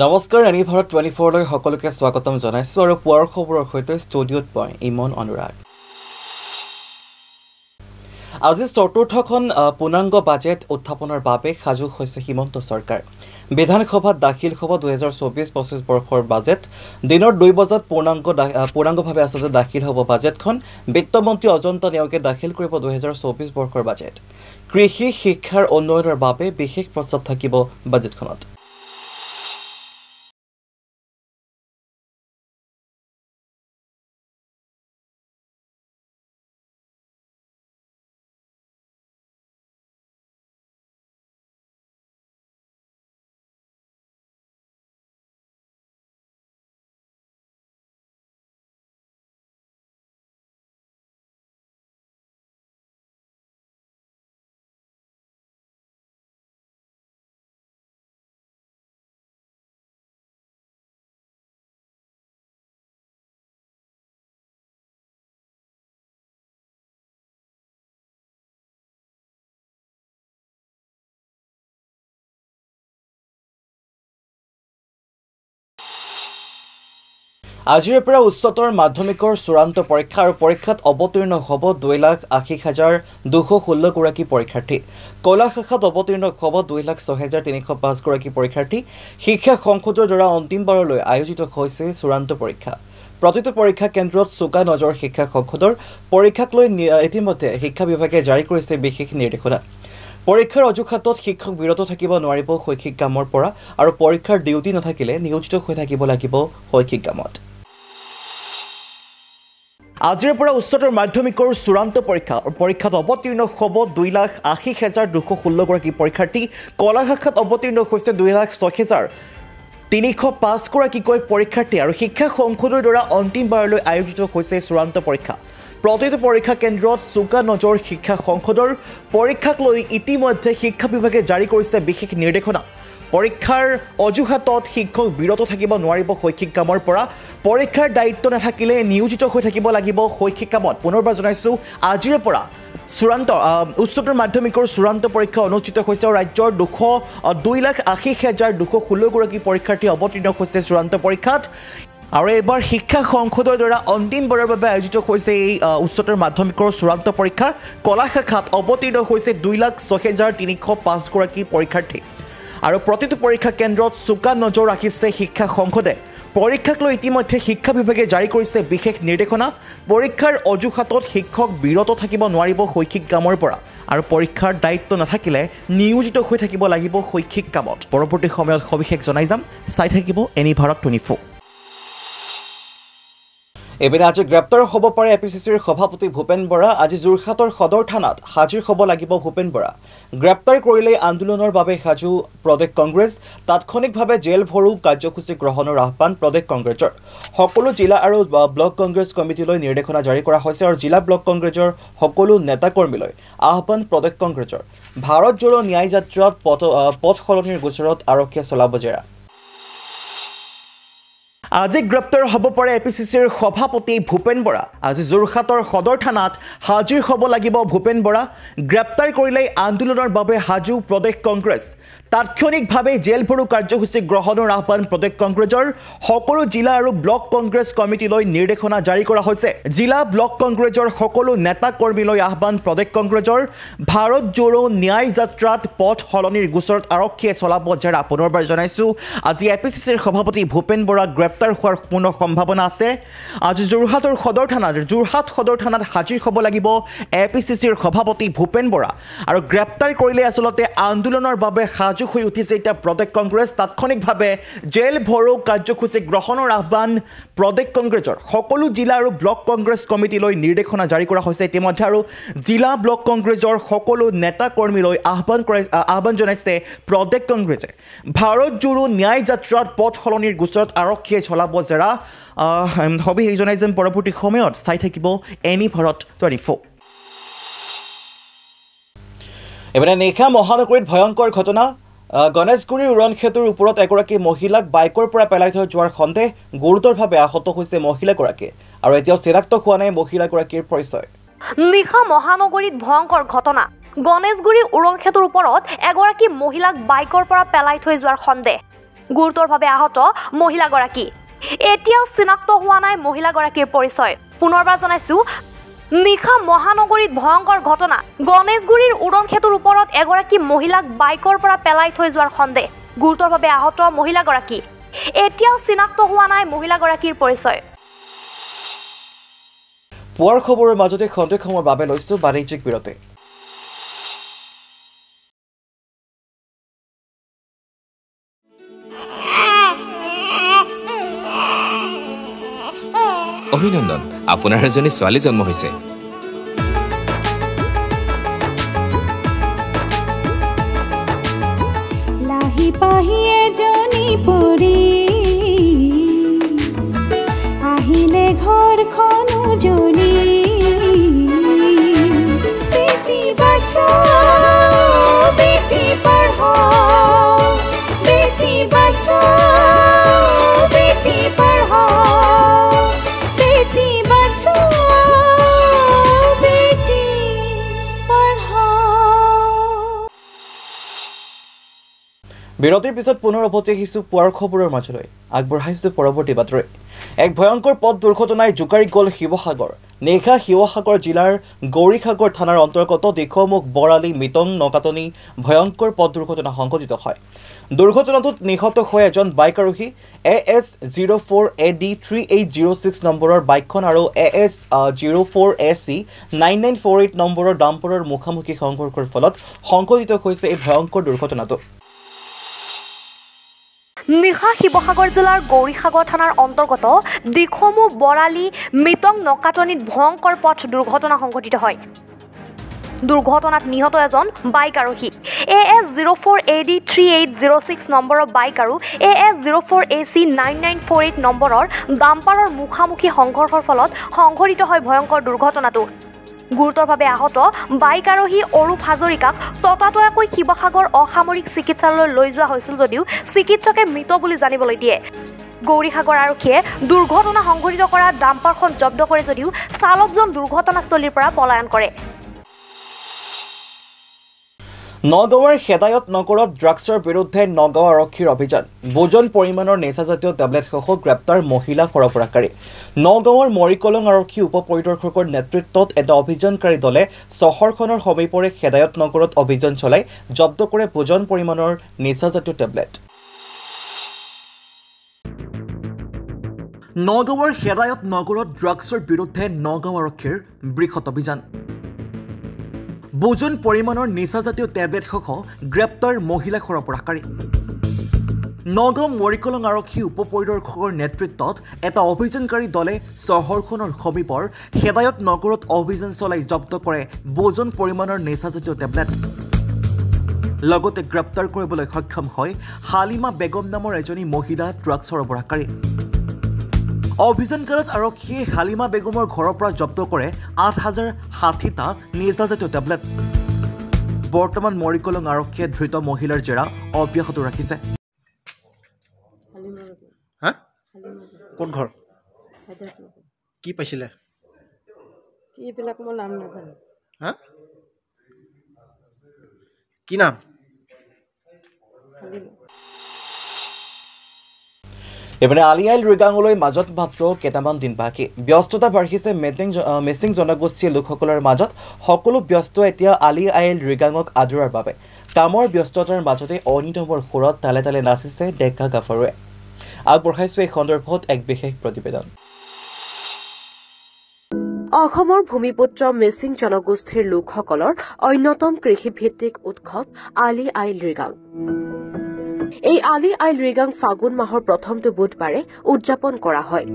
নমস্কাৰ এনি ভাৰত 24 লৈ সকলোকে স্বাগতম জনাইছো আৰু পুৱাৰ খবৰৰ সৈতে ষ্টুডিঅ'ত মই ইমন অনুৰাগ। আজি চতুৰ্থখন পূৰ্ণাংগ বাজেট উত্থাপনৰ বাবে সাজু হৈছে হিমন্ত চৰকাৰ। বিধানসভাত দাখিল হ'ব 2024-25 বৰ্ষৰ বাজেট। দিনৰ 2 বজাত পূৰ্ণাংগভাৱে আচলতে দাখিল হ'ব বাজেটখন। বিত্তমন্ত্ৰী অজন্ত নেওগে দাখিল কৰিব 2024 বৰ্ষৰ বাজেট। কৃষি শিক্ষাৰ উন্নয়নৰ বাবে বিশেষ প্ৰস্তাৱ থাকিব বাজেটখনত। আজিৰ পৰা উচ্চতৰ মাধ্যমিকৰ চূড়ান্ত পৰীক্ষা আৰু পৰীক্ষাত অৱতীৰ্ণ হ'ব 2,80,216 গৰাকী পৰীক্ষাৰ্থী। কলা শাখাত অৱতীৰ্ণ হ'ব 2,06,305 গৰাকী পৰীক্ষাৰ্থী। শিক্ষা সংসদৰ দ্বাৰা অন্তিমবাৰলৈ আয়োজিত হৈছে চূড়ান্ত পৰীক্ষা। প্ৰতিটো পৰীক্ষা কেন্দ্ৰত চোকা নজৰ শিক্ষা সংসদৰ। পৰীক্ষাক লৈ ইতিমধ্যে শিক্ষা বিভাগে জাৰি কৰিছে বিশেষ নিৰ্দেশনা। পৰীক্ষাৰ অজুহাতত শিক্ষক বিৰত থাকিব নোৱাৰিব শৈক্ষিক কামৰ পৰা আৰু পৰীক্ষাৰ ডিউটি নাথাকিলে নিয়োজিত হৈ থাকিব লাগিব শৈক্ষিক কামত। আজিৰ পৰা উচ্চতৰ মাধ্যমিকৰ চূড়ান্ত পৰীক্ষাত অৱতীৰ্ণ হ'ব 2,80,216 গৰাকী পৰীক্ষাৰ্থী। কলা শাখাত অৱতীৰ্ণ হৈছে 2,06,305 গৰাকীকৈ পৰীক্ষাৰ্থী আৰু শিক্ষা সংসদৰ দ্বাৰা অন্তিমবাৰলৈ আয়োজিত হৈছে চূড়ান্ত পৰীক্ষা। প্ৰতিটো পৰীক্ষা কেন্দ্ৰত চোকা নজৰ শিক্ষা সংসদৰ। পৰীক্ষাক লৈ ইতিমধ্যে শিক্ষা বিভাগে জাৰি কৰিছে বিশেষ নিৰ্দেশনা। পৰীক্ষাৰ অজুহাতত শিক্ষক বিৰত থাকিব নোৱাৰিব শৈক্ষিক কামৰ পৰা। পৰীক্ষাৰ দায়িত্ব নাথাকিলে নিয়োজিত হৈ থাকিব লাগিব শৈক্ষিক কামত। পুনৰবাৰ জনাইছোঁ, আজিৰ পৰা উচ্চতৰ মাধ্যমিকৰ চূড়ান্ত পৰীক্ষা অনুষ্ঠিত হৈছে আৰু ৰাজ্যৰ 2,80,216 গৰাকী পৰীক্ষাৰ্থী অৱতীৰ্ণ হৈছে চূড়ান্ত পৰীক্ষাত। আৰু এইবাৰ শিক্ষা সংসদৰ দ্বাৰা অন্তিমবাৰৰ বাবে আয়োজিত হৈছে এই উচ্চতৰ মাধ্যমিকৰ চূড়ান্ত পৰীক্ষা। কলা শাখাত অৱতীৰ্ণ হৈছে 2,06,305 গৰাকী পৰীক্ষাৰ্থী আৰু প্ৰতিটো পৰীক্ষা কেন্দ্ৰত চোকা নজৰ ৰাখিছে শিক্ষা সংসদে। পৰীক্ষাক লৈ ইতিমধ্যে শিক্ষা বিভাগে জাৰি কৰিছে বিশেষ নিৰ্দেশনা। পৰীক্ষাৰ অজুহাতত শিক্ষক বিৰত থাকিব নোৱাৰিব শৈক্ষিক কামৰ পৰা আৰু পৰীক্ষাৰ দায়িত্ব নাথাকিলে নিয়োজিত হৈ থাকিব লাগিব শৈক্ষিক কামত। পৰৱৰ্তী সময়ত সবিশেষ জনাই যাম। চাই থাকিব এনি ভাৰত 24। এবাৰে আজি গ্ৰেপ্তাৰ হ'ব পাৰে এপিচিচিৰ সভাপতি ভূপেন বৰা। আজি যোৰহাটৰ সদৰ থানাত হাজিৰ হ'ব লাগিব ভূপেন বৰা। গ্ৰেপ্তাৰ কৰিলে আন্দোলনৰ বাবে সাজু প্ৰদেশ কংগ্ৰেছ। তাৎক্ষণিকভাৱে জেল ভৰো কাৰ্যসূচী গ্ৰহণৰ আহ্বান প্ৰদেশ কংগ্ৰেছৰ। সকলো জিলা আৰু ব্লক কংগ্ৰেছ কমিটিলৈ নিৰ্দেশনা জাৰি কৰা হৈছে আৰু জিলা ব্লক কংগ্ৰেছৰ সকলো নেতাকৰ্মীলৈ আহ্বান প্ৰদেশ কংগ্ৰেছৰ। ভাৰত জোড়ো ন্যায় যাত্ৰাত পথ সলনিৰ গোচৰত আৰক্ষীয়ে চলাব জেৰা। আজি গ্ৰেপ্তাৰ হ'ব পাৰে এপিচিচিৰ সভাপতি ভূপেন বৰা। আজি যোৰহাটৰ সদৰ থানাত হাজিৰ হ'ব লাগিব ভূপেন বৰা। গ্ৰেপ্তাৰ কৰিলে আন্দোলনৰ বাবে সাজু প্ৰদেশ কংগ্ৰেছ। তাৎক্ষণিকভাৱে জেল ভৰো কাৰ্যসূচী গ্ৰহণৰ আহ্বান প্ৰদেশ কংগ্ৰেছৰ। সকলো জিলা আৰু ব্লক কংগ্ৰেছ কমিটিলৈ নিৰ্দেশনা জাৰি কৰা হৈছে। জিলা ব্লক কংগ্ৰেছৰ সকলো নেতা কৰ্মীলৈ আহ্বান প্ৰদেশ কংগ্ৰেছৰ। ভাৰত জোড়ো ন্যায় যাত্ৰাত পথ সলনিৰ গোচৰত আৰক্ষীয়ে চলাব জেৰা। পুনৰবাৰ জনাইছোঁ, আজি এপিচিচিৰ সভাপতি ভূপেন বৰা গ্ৰেপ্তাৰ হোৱাৰ পূৰ্ণ সম্ভাৱনা আছে। আজি যোৰহাট সদৰ থানাত হাজিৰ হ'ব লাগিব এপিচিচিৰ সভাপতি ভূপেন বৰা আৰু গ্ৰেপ্তাৰ কৰিলে আচলতে আন্দোলনৰ বাবে সাজু হৈ উঠিছে এতিয়া প্ৰদেশ কংগ্ৰেছ। তাৎক্ষণিকভাৱে জেল ভৰো কাৰ্যসূচী গ্ৰহণৰ আহ্বান প্ৰদেশ কংগ্ৰেছৰ। সকলো জিলা আৰু ব্লক কংগ্ৰেছ কমিটিলৈ নিৰ্দেশনা জাৰি কৰা হৈছে ইতিমধ্যে আৰু জিলা ব্লক কংগ্ৰেছৰ সকলো নেতা কৰ্মীলৈ আহ্বান জনাইছে প্ৰদেশ কংগ্ৰেছে। ভাৰত জোড়ো ন্যায় যাত্ৰাত পথ সলনিৰ গোচৰত আৰক্ষীয়ে চলাব জেৰা। সবিশেষ জনাই যেন পৰৱৰ্তী সময়ত চাই থাকিব এনি ভাৰত 24। এবাৰে নিশা মহানগৰীত ভয়ংকৰ ঘটনা। গণেশগুৰিৰ উৰণ সেতুৰ ওপৰত এগৰাকী মহিলাক বাইকৰ পৰা পেলাই থৈ যোৱাৰ সন্দেহ। গুৰুতৰভাৱে আহত হৈছে মহিলাগৰাকী আৰু এতিয়াও চিনাক্ত হোৱা নাই মহিলাগৰাকীৰ পৰিচয়। নিশা মহানগৰীত ভয়ংকৰ ঘটনা। গণেশগুৰি উৰণ সেতুৰ ওপৰত এগৰাকী মহিলাক বাইকৰ পৰা পেলাই থৈ যোৱাৰ সন্দেহ। গুৰুতৰভাৱে আহত মহিলাগৰাকী এতিয়াও চিনাক্ত হোৱা নাই মহিলাগৰাকীৰ পৰিচয় পুনৰবাৰ জনাইছো নিশা মহানগৰীত ভয়ংকৰ ঘটনা গণেশগুৰিৰ উড়ন সেতুৰ ওপৰত এগৰাকী মহিলাক বাইকৰ পৰা পেলাই থৈ যোৱাৰ সন্দেহ গুৰুতৰভাৱে আহত মহিলাগৰাকী এতিয়াও চিনাক্ত হোৱা নাই মহিলাগৰাকীৰ পৰিচয় পুৱাৰ খবৰৰ মাজতে খন্তেক সময়ৰ বাবে লৈছো বাণিজ্যিক বিৰতি অভিনন্দন আপোনাৰ এজনী ছোৱালী জন্ম হৈছে লাহি পাহি এজনী পৰি আহিলে ঘৰখন উজলি বেটি বচাও বেটি পঢ়াও বেটি বচাও বেটি পঢ়াও বেটি বচাও বেটি পঢ়াও বিৰতিৰ পিছত পুনৰ উভতি আহিছো পুৱাৰ খবৰৰ মাজলৈ আগবঢ়াইছো পৰৱৰ্তী বাতৰি এক ভয়ংকৰ পথ দুৰ্ঘটনাই জোকাৰি গ'ল শিৱসাগৰ নিশা শিৱসাগৰ জিলাৰ গৌৰীসাগৰ থানাৰ অন্তৰ্গত দিখমুখ বৰালি মিটং নকাটনি ভয়ংকৰ পথ দুৰ্ঘটনা সংঘটিত হয় দুৰ্ঘটনাটোত নিহত হৈ এজন বাইক আৰোহী AS04AD3806 নম্বৰৰ বাইকখন আৰু AS04AC9948 নম্বৰৰ ডাম্পাৰৰ মুখামুখি সংঘৰ্ষৰ ফলত সংঘটিত হৈছে এই ভয়ংকৰ দুৰ্ঘটনাটো নিশা শিৱসাগৰ জিলাৰ গৌৰীসাগৰ থানাৰ অন্তৰ্গত দিখমুখ বৰালি মিটং নকাটনিত ভয়ংকৰ পথ দুৰ্ঘটনা সংঘটিত হয় দুৰ্ঘটনাত নিহত এজন বাইক আৰোহী AS04AD3806 নম্বৰৰ বাইক আৰু AS04AC9948 নম্বৰৰ ডাম্পাৰৰ মুখামুখি সংঘৰ্ষৰ ফলত সংঘটিত হয় ভয়ংকৰ দুৰ্ঘটনাটো গুৰুতৰভাৱে আহত বাইক আৰোহী অৰূপ হাজৰিকাক ততাতৈয়াকৈ শিৱসাগৰ অসামৰিক চিকিৎসালয়লৈ লৈ যোৱা হৈছিল যদিও চিকিৎসকে মৃত বুলি জানিবলৈ দিয়ে গৌৰীসাগৰ আৰক্ষীয়ে দুৰ্ঘটনা সংঘটিত কৰা ডাম্পাৰখন জব্দ কৰে যদিও চালকজন দুৰ্ঘটনাস্থলীৰ পৰা পলায়ন কৰে নগাঁৱৰ হেদায়ত নগৰত ড্ৰাগছৰ বিৰুদ্ধে নগাঁও আৰক্ষীৰ অভিযান বুজন পৰিমাণৰ নিচাজাতীয় টেবলেটসহ গ্ৰেপ্তাৰ মহিলা সৰবৰাহকাৰী নগাঁৱৰ মৰিকলং আৰক্ষী উপ পৰিদৰ্শকৰ নেতৃত্বত এটা অভিযানকাৰী দলে চহৰখনৰ সমীপৰে হেদায়ত নগৰত অভিযান চলাই জব্দ কৰে বুজন পৰিমাণৰ নিচাজাতীয় টেবলেট নগাঁৱৰ হেদায়ত নগৰত ড্ৰাগছৰ বিৰুদ্ধে নগাঁও আৰক্ষীৰ বৃহৎ অভিযান বুজন পৰিমাণৰ নিচাজাতীয় টেবলেটসহ গ্ৰেপ্তাৰ মহিলা সৰবৰাহকাৰী নগাঁও মৰিকলং আৰক্ষী উপ পৰিদৰ্শকৰ নেতৃত্বত এটা অভিযানকাৰী দলে চহৰখনৰ সমীপৰ হেদায়ত নগৰত অভিযান চলাই জব্দ কৰে বুজন পৰিমাণৰ নিচাজাতীয় টেবলেট লগতে গ্ৰেপ্তাৰ কৰিবলৈ সক্ষম হয় হালিমা বেগম নামৰ এজনী মহিলা ড্ৰাগছ সৰবৰাহকাৰী অভিযানকালত আৰক্ষীয়ে হালিমা বেগমৰ ঘৰৰ পৰা জব্দ কৰে 8060টা নিচাজাতীয় টেবলেট বৰ্তমান মৰিকলং আৰক্ষীয়ে ধৃত মহিলাৰ জেৰা অব্যাহত ৰাখিছে হা কোন ঘৰ কি পাইছিলে এইবিলাক মই নাম নাজানো হা কি নাম এবাৰে আলিয়াইল ৰিগাঙলৈ মাজত মাত্ৰ কেইটামান দিন বাকী ব্যস্ততা বাঢ়িছে মিচিং জনগোষ্ঠীয় লোকসকলৰ মাজত সকলো ব্যস্ত এতিয়া আলিয়াইল ৰিগাঙক আদৰাৰ বাবে কামৰ ব্যস্ততাৰ মাজতে অনিতমৰ সুৰত তালে তালে নাচিছে ডেকা গাভৰুৱে আগবঢ়াইছো এই সন্দৰ্ভত এক বিশেষ প্ৰতিবেদন অসমৰ ভূমিপুত্ৰ মিচিং জনগোষ্ঠীৰ লোকসকলৰ অন্যতম কৃষিভিত্তিক উৎসৱ আলি আইল ৰিগাং এই আলি আইল ৰিগাং ফাগুন মাহৰ প্ৰথমটো বুধবাৰে উদযাপন কৰা হয়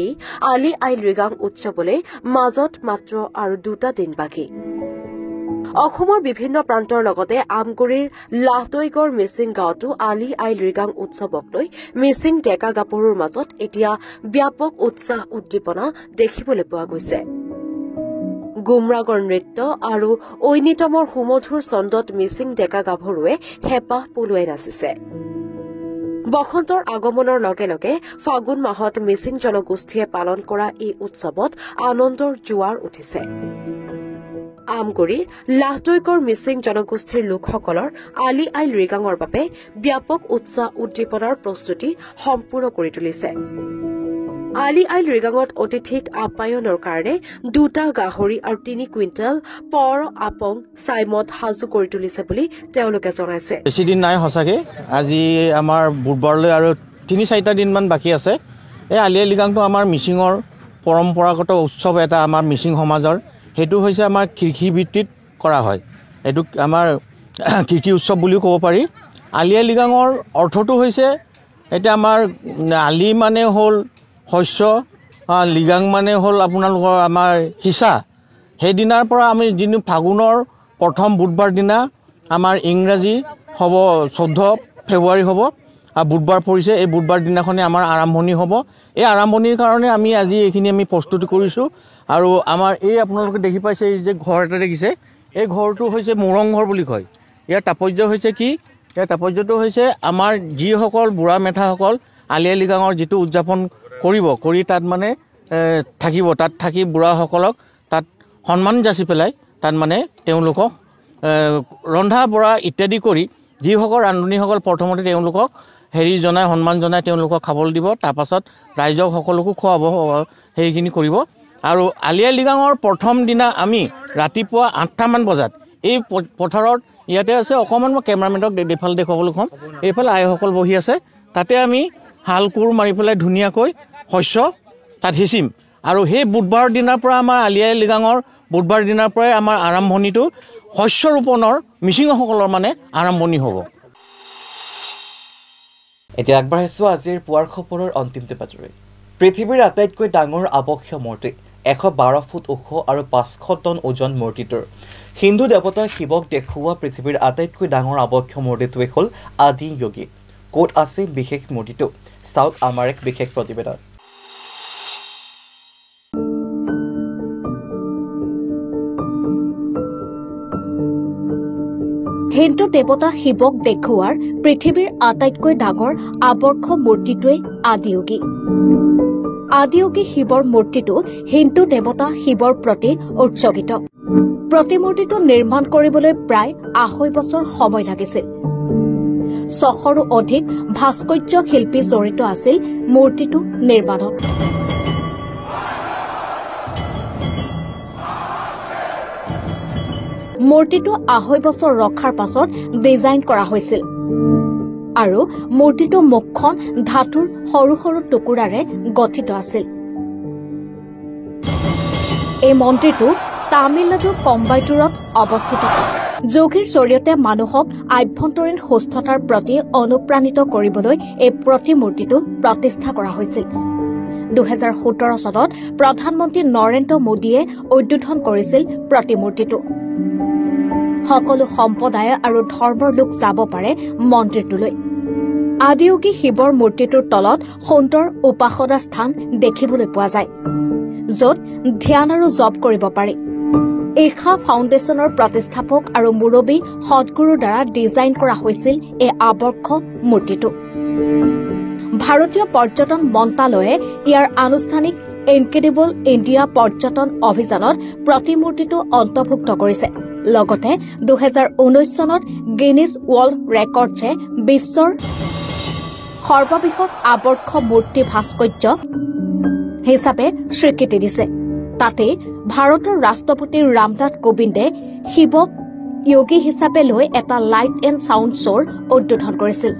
এই আলি আইল ৰিগাং উৎসৱলৈ মাজত মাত্ৰ আৰু 2টা দিন বাকী অসমৰ বিভিন্ন প্ৰান্তৰ লগতে আমগুৰিৰ লাহদৈগড় মিচিং গাঁৱতো আলি আইল ৰিগাং উৎসৱক লৈ মিচিং ডেকা গাভৰুৰ মাজত এতিয়া ব্যাপক উৎসাহ উদ্দীপনা দেখিবলৈ পোৱা গৈছে গুমৰাগৰ নৃত্য আৰু ঐনিতমৰ সুমধুৰ ছন্দত মিচিং ডেকা গাভৰুৱে হেঁপাহ পলুৱাই নাচিছে বসন্তৰ আগমনৰ লগে লগে ফাগুন মাহত মিচিং জনগোষ্ঠীয়ে পালন কৰা এই উৎসৱত আনন্দৰ জোৱাৰ উঠিছে আমগুৰিৰ লাহদৈগড় মিচিং জনগোষ্ঠীৰ লোকসকলৰ আলি আই লৃগাঙৰ বাবে ব্যাপক উৎসাহ উদ্দীপনাৰ প্ৰস্তুতি সম্পূৰ্ণ কৰি তুলিছে আলি আই লৃগাঙত অতিথিক আপ্যায়নৰ কাৰণে 2টা গাহৰি আৰু 3 কুইণ্টেল পৰ আপং চাইমত সাজু কৰি তুলিছে বুলি তেওঁলোকে জনাইছে বেছি দিন নাই সঁচাকৈ আজি আমাৰ বুধবাৰলৈ আৰু 3-4টা দিনমান বাকী আছে এই আলি আই লৃগাংটো আমাৰ মিচিঙৰ পৰম্পৰাগত উৎসৱ এটা আমাৰ মিচিং সমাজৰ হেতু হৈছে আমাৰ কৃষি ভিত্তিত কৰা হয় এটো আমাৰ কৃষি উৎসৱ বুলিও ক'ব পাৰি আলি আই লৃগাঙৰ অৰ্থটো হৈছে এটা আমাৰ আলি মানে হ'ল শস্য লৃগাং মানে হ'ল আপোনালোকৰ আমাৰ হিচা সেই দিনাৰ পৰা আমি যিটো ফাগুনৰ প্ৰথম বুধবাৰ দিনা আমাৰ ইংৰাজী হ'ব 14 ফেব্ৰুৱাৰী হ'ব আৰু বুধবাৰ পৰিছে এই বুধবাৰ দিনাখনে আমাৰ আৰম্ভণি হ'ব এই আৰম্ভণিৰ কাৰণে আমি আজি এইখিনি আমি প্ৰস্তুতি কৰিছোঁ আৰু আমাৰ এই আপোনালোকে দেখি পাইছে এই যে ঘৰ এটা দেখিছে এই ঘৰটো হৈছে মোৰং ঘৰ বুলি কয় ইয়াৰ তাৎপৰ্য হৈছে কি ইয়াৰ তাৎপৰ্যটো হৈছে আমাৰ যিসকল বুঢ়া মেঠাসকল আলি আই লৃগাঙৰ যিটো উদযাপন কৰি তাত মানে থাকিব তাত থাকি বুঢ়াসকলক তাত সন্মান যাচি পেলাই তাত মানে তেওঁলোকক ৰন্ধা বঢ়া ইত্যাদি কৰি যিসকল ৰান্ধনীসকল প্ৰথমতে তেওঁলোকক হেৰি জনাই সন্মান জনাই তেওঁলোকক খাবলৈ দিব তাৰপাছত ৰাইজক সকলোকো খুৱাব সেইখিনি কৰিব আৰু আলি আই লৃগাঙৰ প্ৰথম দিনা আমি ৰাতিপুৱা 8টামান বজাত এই পথাৰত ইয়াতে আছে অকণমান মই কেমেৰামেনক এইফালে দেখুৱাবলৈ ক'ম এইফালে আইসকল বহি আছে তাতে আমি হাল কোৰ মাৰি পেলাই ধুনীয়াকৈ শস্য তাত সিঁচিম আৰু সেই বুধবাৰ দিনাৰ পৰা আমাৰ আলি আই লৃগাঙৰ বুধবাৰ দিনাৰ পৰাই আমাৰ আৰম্ভণিটো শস্য ৰোপণৰ মিচিংসকলৰ মানে আৰম্ভণি হ'ব এতিয়া আগবাঢ়িছোঁ আজিৰ পুৱাৰ খবৰৰ অন্তিমটো বাতৰি পৃথিৱীৰ আটাইতকৈ ডাঙৰ আবক্ষীয় মূৰ্তি 112 ফুট ওখ আৰু 500 টন ওজন মূৰ্তিটোৰ হিন্দু দেৱতা শিৱক দেখুওৱা পৃথিৱীৰ আটাইতকৈ ডাঙৰ আবক্ষীয় মূৰ্তিটোৱে হ'ল আদি যোগী ক'ত আছে বিশেষ মূৰ্তিটো চাউথ আমাৰ এক বিশেষ প্ৰতিবেদন হিন্দু দেৱতা শিৱক দেখুওৱাৰ পৃথিৱীৰ আটাইতকৈ ডাঙৰ আবক্ষ মূৰ্তিটোৱে আদিয়োগী আদিয়োগী শিৱৰ মূৰ্তিটো হিন্দু দেৱতা শিৱৰ প্ৰতি উৎসৰ্গিত প্ৰতিমূৰ্তিটো নিৰ্মাণ কৰিবলৈ প্ৰায় 2.5 বছৰ সময় লাগিছিল 600ৰো অধিক ভাস্কৰ্য শিল্পী জড়িত আছিল মূৰ্তিটো নিৰ্মাণত মূৰ্তিটো 2.5 বছৰ ৰখাৰ পাছত ডিজাইন কৰা হৈছিল আৰু মূৰ্তিটো মুখখন ধাতুৰ সৰু সৰু টুকুৰাৰে গঠিত আছিল এই মন্দিৰটো তামিলনাডুৰ কম্বাইটুৰত অৱস্থিত যোগীৰ জৰিয়তে মানুহক আভ্যন্তৰীণ সুস্থতাৰ প্ৰতি অনুপ্ৰাণিত কৰিবলৈ এই প্ৰতিমূৰ্তিটো প্ৰতিষ্ঠা কৰা হৈছিল 2017 চনত প্ৰধানমন্ত্ৰী নৰেন্দ্ৰ মোদীয়ে উদ্বোধন কৰিছিল প্ৰতিমূৰ্তিটো সকলো সম্প্ৰদায় আৰু ধৰ্মৰ লোক যাব পাৰে মন্দিৰটোলৈ আদিয়োগী শিৱৰ মূৰ্তিটোৰ তলত সুন্দৰ উপাসনা স্থান দেখিবলৈ পোৱা যায় য'ত ধ্যান আৰু জপ কৰিব পাৰি ঈৰ্ষা ফাউণ্ডেশ্যনৰ প্ৰতিষ্ঠাপক আৰু মুৰব্বী সদগুৰুৰ দ্বাৰা ডিজাইন কৰা হৈছিল এই আবক্ষ মূৰ্তিটো ভাৰতীয় পৰ্যটন মন্ত্ৰালয়ে ইয়াৰ আনুষ্ঠানিক ইনক্ৰেডিবল ইণ্ডিয়া পৰ্যটন অভিযানত প্ৰতিমূৰ্তিটো অন্তৰ্ভুক্ত কৰিছে লগতে 2019 চনত গিনিছ ৱৰ্ল্ড ৰেকৰ্ডছে বিশ্বৰ সৰ্ববৃহৎ আবক্ষ মূৰ্তি ভাস্কৰ্য হিচাপে স্বীকৃতি দিছে তাতে ভাৰতৰ ৰাষ্ট্ৰপতি ৰামনাথ কোবিন্দে শিৱক যোগী হিচাপে লৈ এটা লাইট এণ্ড সাউণ্ড শ্ব'ৰ উদ্বোধন কৰিছিল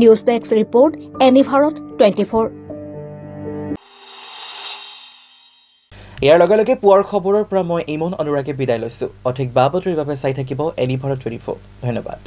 news desk report any Bharat 24 ইয়াৰ লগে লগে পুৱাৰ খবৰৰ পৰা মই ইমন অনুৰাগে বিদায় লৈছো অধিক বাবতৰিৰ বাবে চাই থাকিব এনি ভাৰত 24 ধন্যবাদ